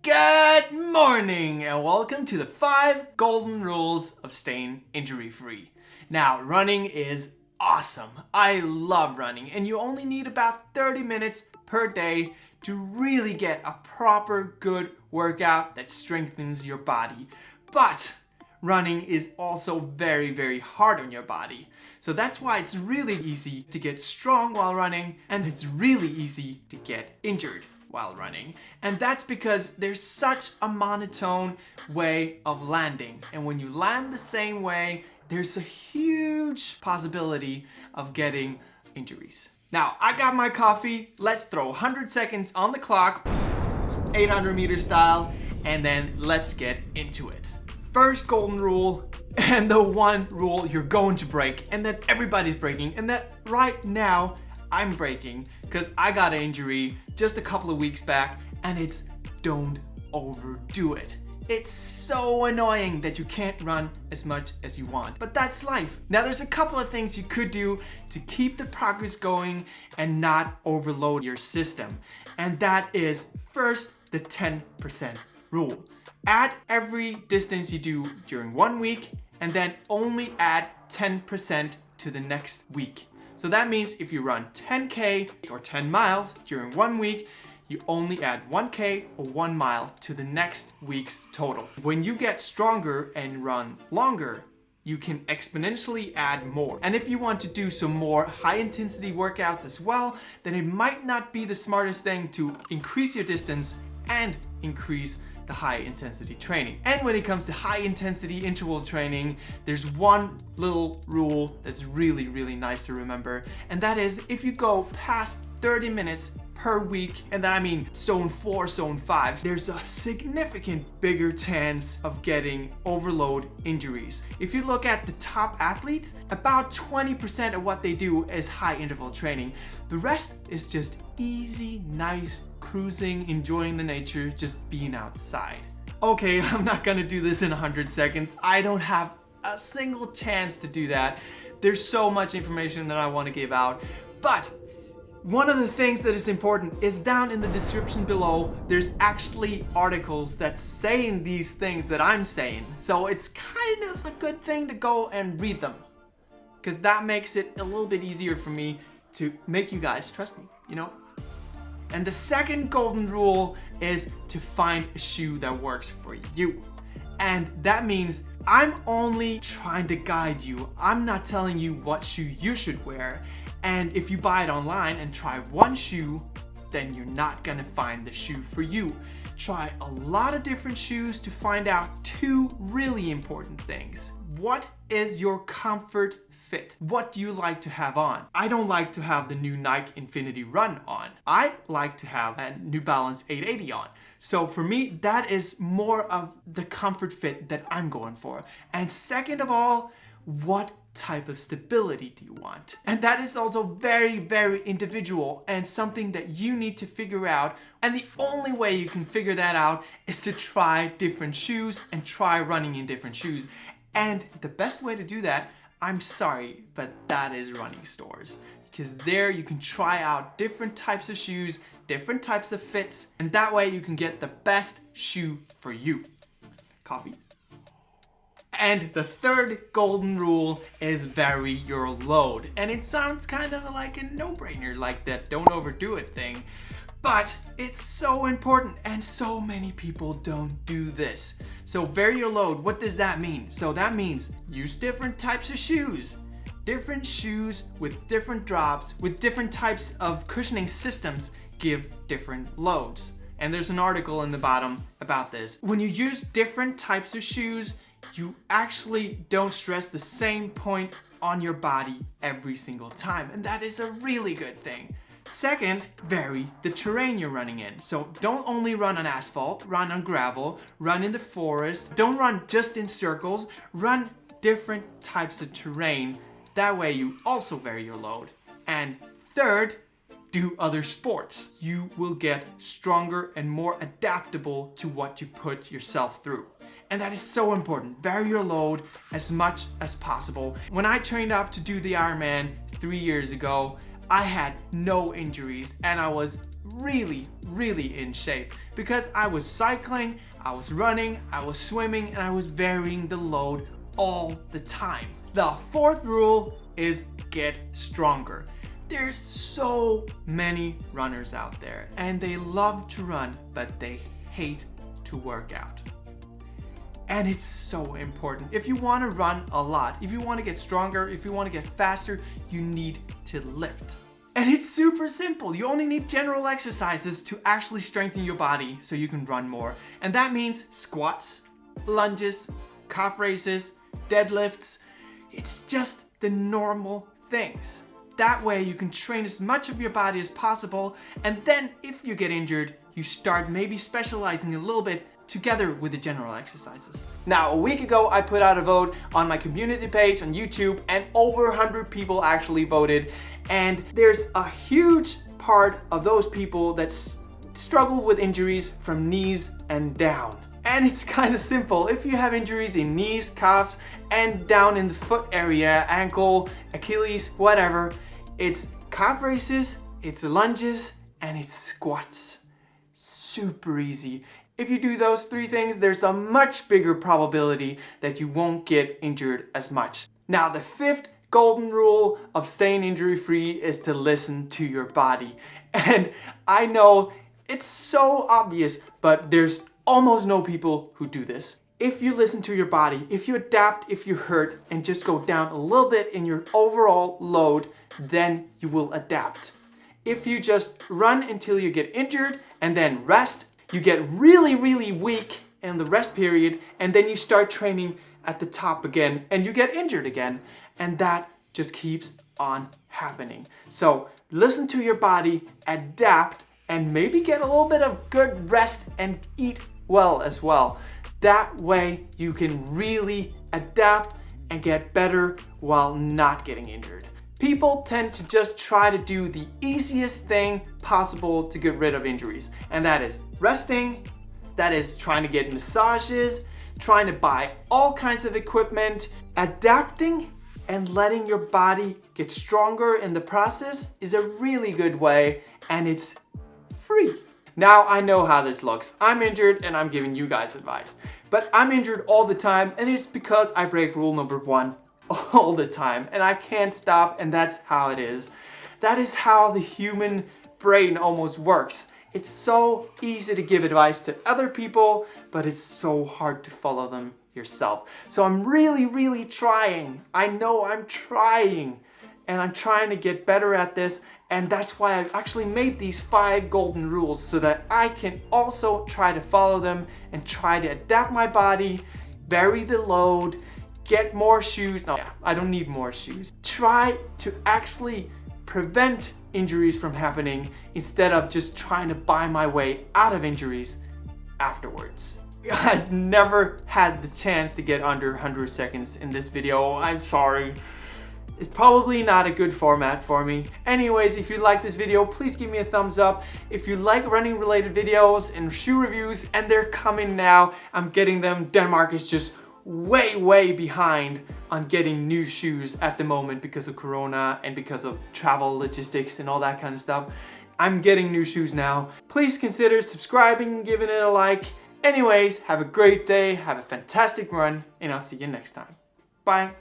Good morning and welcome to the 5 golden rules of staying injury free. Now, running is awesome. I love running and you only need about 30 minutes per day to really get a proper good workout that strengthens your body. But running is also very hard on your body. So that's why it's really easy to get strong while running and it's really easy to get injured while running. And that's because there's such a monotone way of landing. And when you land the same way, there's a huge possibility of getting injuries. Now, I got my coffee. Let's throw 100 seconds on the clock, 800 meter style, and then let's get into it. First golden rule, and the one rule you're going to break, and that everybody's breaking, and that right now I'm breaking because I got an injury just a couple of weeks back, and it's don't overdo it. It's so annoying that you can't run as much as you want, but that's life. Now there's a couple of things you could do to keep the progress going and not overload your system. And that is first, the 10% rule. Add every distance you do during 1 week and then only add 10% to the next week. So that means if you run 10K or 10 miles during 1 week, you only add 1K or 1 mile to the next week's total. When you get stronger and run longer, you can exponentially add more. And if you want to do some more high intensity workouts as well, then it might not be the smartest thing to increase your distance and increase the high intensity training. And when it comes to high intensity interval training, there's one little rule that's really nice to remember, and that is if you go past 30 minutes per week, and that I mean zone 4, zone 5, there's a significant bigger chance of getting overload injuries. If you look at the top athletes, about 20% of what they do is high interval training. The rest is just easy, nice, cruising, enjoying the nature, just being outside. Okay, I'm not gonna do this in 100 seconds. I don't have a single chance to do that. There's so much information that I want to give out, but one of the things that is important is down in the description below, there's actually articles that's saying these things that I'm saying. So it's kind of a good thing to go and read them, because that makes it a little bit easier for me to make you guys trust me, you know? And the second golden rule is to find a shoe that works for you. And that means I'm only trying to guide you. I'm not telling you what shoe you should wear. And if you buy it online and try one shoe, then you're not gonna find the shoe for you. Try a lot of different shoes to find out two really important things. What is your comfort fit? What do you like to have on? I don't like to have the new Nike Infinity Run on. I like to have a New Balance 880 on. So for me, that is more of the comfort fit that I'm going for. And second of all, what type of stability do you want? And that is also very individual and something that you need to figure out. And the only way you can figure that out is to try different shoes and try running in different shoes. And the best way to do that, I'm sorry, but that is running stores. Because there you can try out different types of shoes, different types of fits, and that way you can get the best shoe for you. Coffee. And the third golden rule is vary your load. And it sounds kind of like a no-brainer, like that don't overdo it thing. But it's so important and so many people don't do this. So vary your load, what does that mean? So that means use different types of shoes. Different shoes with different drops, with different types of cushioning systems give different loads. And there's an article in the bottom about this. When you use different types of shoes, you actually don't stress the same point on your body every single time. And that is a really good thing. Second, vary the terrain you're running in. So don't only run on asphalt, run on gravel, run in the forest. Don't run just in circles, run different types of terrain. That way you also vary your load. And third, do other sports. You will get stronger and more adaptable to what you put yourself through. And that is so important. Vary your load as much as possible. When I trained up to do the Ironman 3 years ago, I had no injuries and I was really in shape because I was cycling, I was running, I was swimming, and I was varying the load all the time. The fourth rule is get stronger. There's so many runners out there and they love to run, but they hate to work out. And it's so important. If you want to run a lot, if you want to get stronger, if you want to get faster, you need to lift. And it's super simple. You only need general exercises to actually strengthen your body so you can run more. And that means squats, lunges, calf raises, deadlifts. It's just the normal things. That way you can train as much of your body as possible. And then if you get injured, you start maybe specializing a little bit together with the general exercises. Now, a week ago, I put out a vote on my community page on YouTube and over 100 people actually voted. And there's a huge part of those people that struggle with injuries from knees and down. And it's kind of simple. If you have injuries in knees, calves, and down in the foot area, ankle, Achilles, whatever, it's calf raises, it's lunges, and it's squats. Super easy. If you do those three things, there's a much bigger probability that you won't get injured as much. Now, the fifth golden rule of staying injury-free is to listen to your body. And I know it's so obvious, but there's almost no people who do this. If you listen to your body, if you adapt, if you hurt, and just go down a little bit in your overall load, then you will adapt. If you just run until you get injured and then rest, you get really weak in the rest period, and then you start training at the top again and you get injured again, and that just keeps on happening. So listen to your body, adapt, and maybe get a little bit of good rest and eat well as well. That way you can really adapt and get better while not getting injured. People tend to just try to do the easiest thing possible to get rid of injuries, and that is resting, that is trying to get massages, trying to buy all kinds of equipment. Adapting and letting your body get stronger in the process is a really good way, and it's free. Now, I know how this looks. I'm injured and I'm giving you guys advice, but I'm injured all the time, and it's because I break rule number 1 all the time, and I can't stop, and that's how it is. That is how the human brain almost works. It's so easy to give advice to other people, but it's so hard to follow them yourself. So I'm really trying. I know I'm trying, and I'm trying to get better at this, and that's why I've actually made these 5 golden rules so that I can also try to follow them and try to adapt my body, vary the load, get more shoes. No, I don't need more shoes. Try to actually prevent injuries from happening instead of just trying to buy my way out of injuries afterwards. I never had the chance to get under 100 seconds in this video. I'm sorry. It's probably not a good format for me. Anyways, if you like this video, please give me a thumbs up. If you like running related videos and shoe reviews, and they're coming now, I'm getting them. Denmark is just way behind on getting new shoes at the moment because of Corona and because of travel logistics and all that kind of stuff. I'm getting new shoes now. Please consider subscribing, giving it a like. Anyways, have a great day, have a fantastic run, and I'll see you next time. Bye.